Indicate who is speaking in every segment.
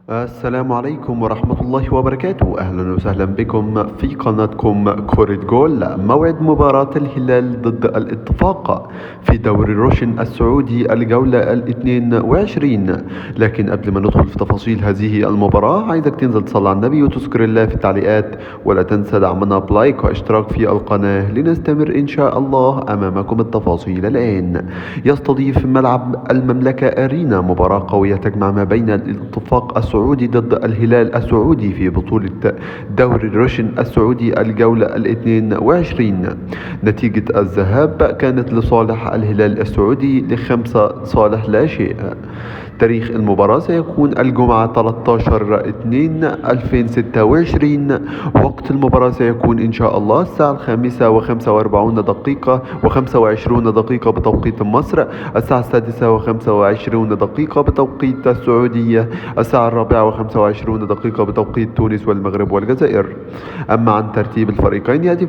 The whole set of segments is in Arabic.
Speaker 1: السلام عليكم ورحمة الله وبركاته. أهلا وسهلا بكم في قناتكم كورة جول. موعد مباراة الهلال ضد الاتفاق في دوري روشن السعودي الجولة 22. لكن قبل ما ندخل في تفاصيل هذه المباراة عايزك تنزل تصلي على النبي وتذكر الله في التعليقات، ولا تنسى دعمنا بلايك واشتراك في القناة لنستمر إن شاء الله. أمامكم التفاصيل الآن. يستضيف ملعب المملكة أرينا مباراة قوية تجمع ما بين الاتفاق السعودي ضد الهلال السعودي في بطولة دوري روشن السعودي الجولة 22. نتيجة الذهاب كانت لصالح الهلال السعودي ل5 صالح لا شيء. تاريخ المباراة سيكون الجمعة 13/2/2026. وقت المباراة سيكون إن شاء الله الساعة 5:45 و25 دقيقة بتوقيت مصر، الساعة 6:25 بتوقيت السعودية، الساعة 4:25 بتوقيت تونس والمغرب والجزائر. أما عن ترتيب الفريقين يأتي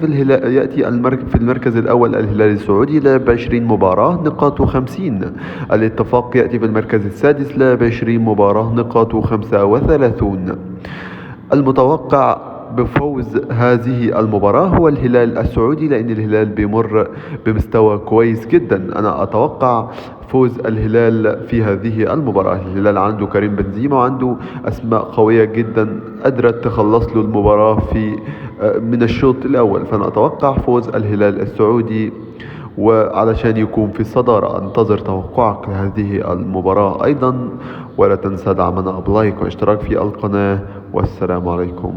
Speaker 1: في المركز الأول الهلال السعودي لعب 20 مباراة نقاطه 50. الاتفاق يأتي في المركز السادس لعب 20 مباراة نقاطه 35. المتوقع بفوز هذه المباراة هو الهلال السعودي، لأن الهلال بيمر بمستوى كويس جدا. أنا أتوقع فوز الهلال في هذه المباراة. الهلال عنده كريم بنزيما وعنده أسماء قوية جدا قدرت تخلص له المباراة من الشوط الأول، فأنا أتوقع فوز الهلال السعودي وعلشان يكون في الصدارة. انتظر توقعك لهذه المباراة أيضا، ولا تنسى دعمنا بلايك واشتراك في القناة. والسلام عليكم.